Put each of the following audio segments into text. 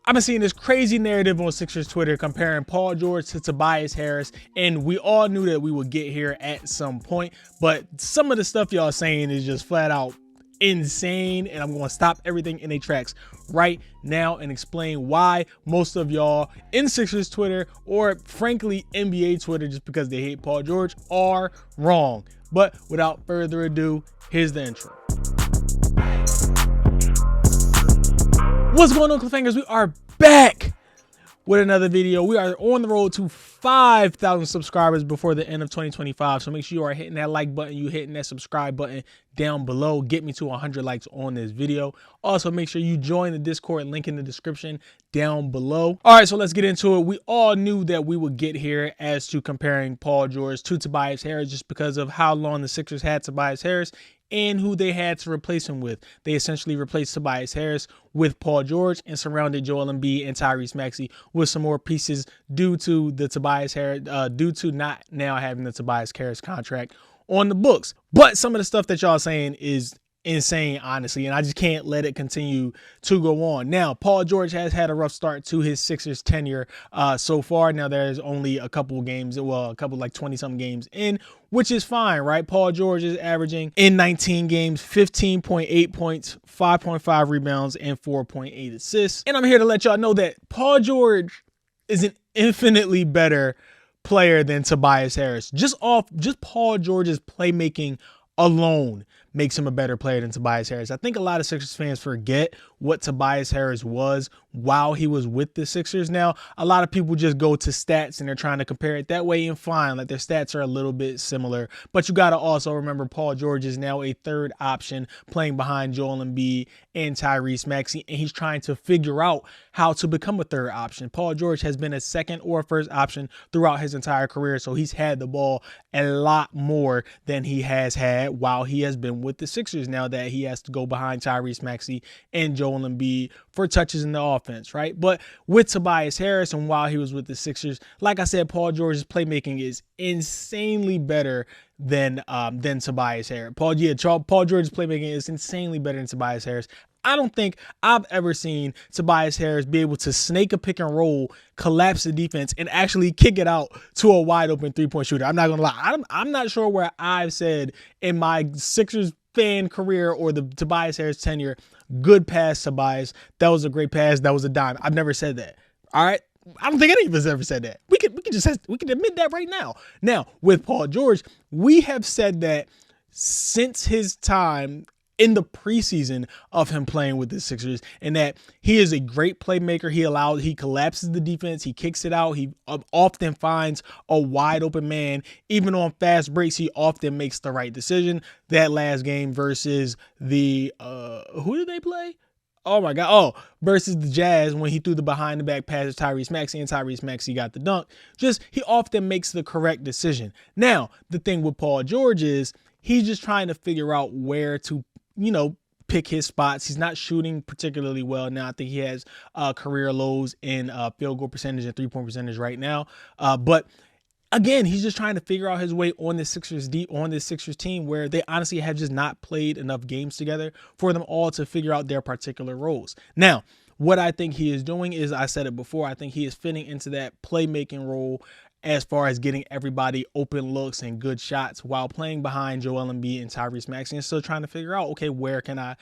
I've been seeing this crazy narrative on Sixers Twitter comparing Paul George to Tobias Harris, and we all knew that we would get here at some point, but some of the stuff y'all saying is just flat out insane, and I'm going to stop everything in their tracks right now and explain why most of y'all in Sixers Twitter, or frankly NBA Twitter, just because they hate Paul George, are wrong. But without further ado, here's the intro. What's going on, Cliffhangers? We are back with another video. We are on the road to 5,000 subscribers before the end of 2025. So make sure you are hitting that like button, you hitting that subscribe button down below. Get me to 100 likes on this video. Also, make sure you join the Discord, link in the description down below. All right, so let's get into it. We all knew that we would get here as to comparing Paul George to Tobias Harris just because of how long the Sixers had Tobias Harris and who they had to replace him with. They essentially replaced Tobias Harris with Paul George and surrounded Joel Embiid and Tyrese Maxey with some more pieces due to the Tobias Harris, due to not now having the Tobias Harris contract on the books. But some of the stuff that y'all saying is insane, honestly, and I just can't let it continue to go on. Now, Paul George has had a rough start to his Sixers tenure so far. Now, there's only a couple of games, well, a couple like 20-something games in, which is fine, right? Paul George is averaging in 19 games, 15.8 points, 5.5 rebounds, and 4.8 assists. And I'm here to let y'all know that Paul George is an infinitely better player than Tobias Harris. Just Paul George's playmaking alone makes him a better player than Tobias Harris. I think a lot of Sixers fans forget what Tobias Harris was while he was with the Sixers. Now, a lot of people just go to stats and they're trying to compare it that way, and fine, like their stats are a little bit similar. But you got to also remember Paul George is now a third option playing behind Joel Embiid and Tyrese Maxey, and he's trying to figure out how to become a third option. Paul George has been a second or first option throughout his entire career, so he's had the ball a lot more than he has had while he has been with the Sixers, now that he has to go behind Tyrese Maxey and Joel Embiid for touches in the offense, right? But with Tobias Harris, and while he was with the Sixers, like I said, Paul George's playmaking is insanely better than Tobias Harris. Paul George's playmaking is insanely better than Tobias Harris. I don't think I've ever seen Tobias Harris be able to snake a pick and roll, collapse the defense, and actually kick it out to a wide open three-point shooter. I'm not going to lie. I'm not sure where I've said in my Sixers fan career or the Tobias Harris tenure, good pass, Tobias. That was a great pass. That was a dime. I've never said that. All right. I don't think any of us ever said that. We can admit that right now. Now, with Paul George, we have said that since his time in the preseason of him playing with the Sixers, and that he is a great playmaker. He collapses the defense. He kicks it out. He often finds a wide open man. Even on fast breaks, he often makes the right decision. That last game versus the, who did they play? Oh my God. Oh, versus the Jazz, when he threw the behind the back pass to Tyrese Maxey and Tyrese Maxey got the dunk. He often makes the correct decision. Now, the thing with Paul George is he's just trying to figure out where to, pick his spots. He's not shooting particularly well now. I think he has career lows in field goal percentage and three-point percentage right now. But again, he's just trying to figure out his way on this Sixers team, where they honestly have just not played enough games together for them all to figure out their particular roles. Now, what I think he is doing is, I said it before, I think he is fitting into that playmaking role as far as getting everybody open looks and good shots while playing behind Joel Embiid and Tyrese Maxey, and still trying to figure out, okay, where can I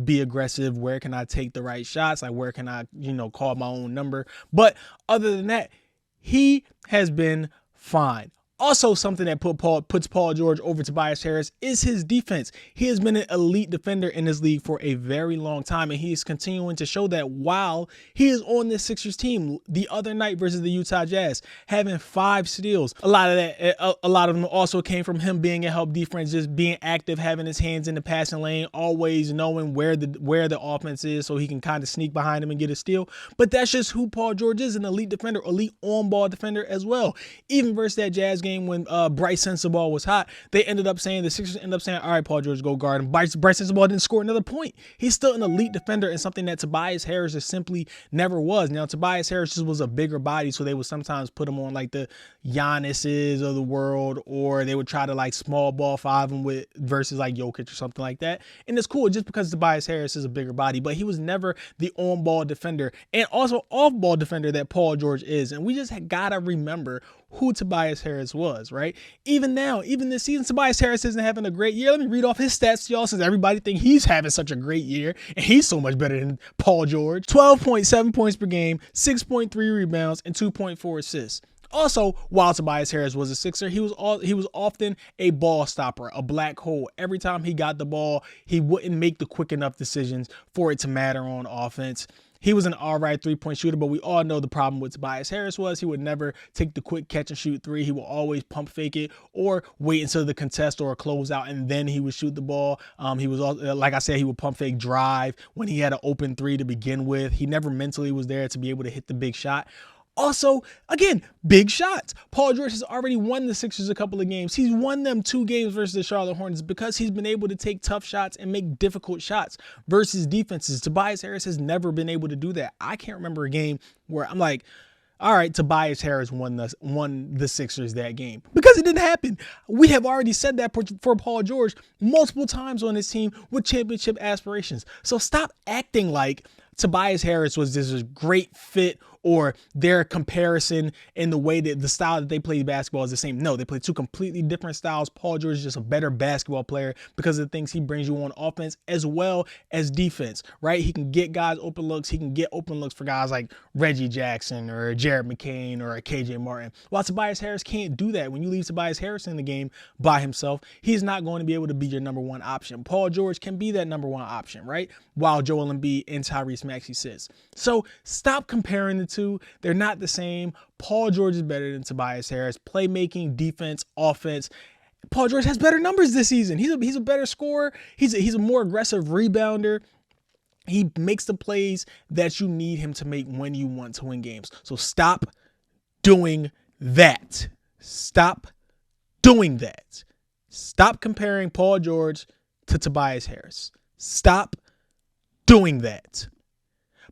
be aggressive? Where can I take the right shots? Like, where can I, call my own number? But other than that, he has been fine. Also, something that puts Paul George over Tobias Harris is his defense. He has been an elite defender in this league for a very long time, and he is continuing to show that while he is on this Sixers team. The other night versus the Utah Jazz, having 5 steals. A lot of them also came from him being a help defense, just being active, having his hands in the passing lane, always knowing where the offense is, so he can kind of sneak behind him and get a steal. But that's just who Paul George is, an elite defender, elite on-ball defender as well. Even versus that Jazz game when Bryce Sensabaugh was hot, the Sixers ended up saying, all right, Paul George, go guard him. Bryce Sensabaugh didn't score another point. He's still an elite defender and something that Tobias Harris just simply never was. Now, Tobias Harris just was a bigger body, so they would sometimes put him on like the Giannis's of the world, or they would try to like small ball five him with versus like Jokic or something like that. And it's cool just because Tobias Harris is a bigger body, but he was never the on-ball defender and also off-ball defender that Paul George is. And we just gotta remember who Tobias Harris was, right? Even now, even this season, Tobias Harris isn't having a great year. Let me read off his stats to y'all since everybody think he's having such a great year and he's so much better than Paul George. 12.7 points per game, 6.3 rebounds, and 2.4 assists. Also, while Tobias Harris was a Sixer, he was often a ball stopper, a black hole. Every time he got the ball, he wouldn't make the quick enough decisions for it to matter on offense. He was an all right three-point shooter, but we all know the problem with Tobias Harris was he would never take the quick catch and shoot three. He would always pump fake it or wait until the contest or a closeout, and then he would shoot the ball. He was, like I said, he would pump fake drive when he had an open three to begin with. He never mentally was there to be able to hit the big shot. Also, again, big shots. Paul George has already won the Sixers a couple of games. He's won them 2 games versus the Charlotte Hornets because he's been able to take tough shots and make difficult shots versus defenses. Tobias Harris has never been able to do that. I can't remember a game where I'm like, all right, Tobias Harris won the Sixers that game, because it didn't happen. We have already said that for Paul George multiple times on his team with championship aspirations. So stop acting like Tobias Harris was this great fit, or their comparison in the way that the style that they play basketball is the same. No, they play 2 completely different styles. Paul George is just a better basketball player because of the things he brings you on offense as well as defense, right? He can get guys open looks. He can get open looks for guys like Reggie Jackson or Jared McCain or KJ Martin. While Tobias Harris can't do that. When you leave Tobias Harris in the game by himself, he's not going to be able to be your number 1 option. Paul George can be that number 1 option, right? While Joel Embiid and Tyrese Maxey sits. So stop comparing the two. They're not the same. Paul George is better than Tobias Harris. Playmaking, defense, offense. Paul George has better numbers this season. He's a better scorer. He's a more aggressive rebounder. He makes the plays that you need him to make when you want to win games. So stop doing that. Stop doing that. Stop comparing Paul George to Tobias Harris. Stop doing that.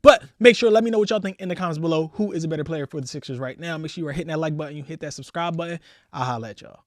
But make sure, let me know what y'all think in the comments below. Who is a better player for the Sixers right now? Make sure you are hitting that like button. You hit that subscribe button. I'll holla at y'all.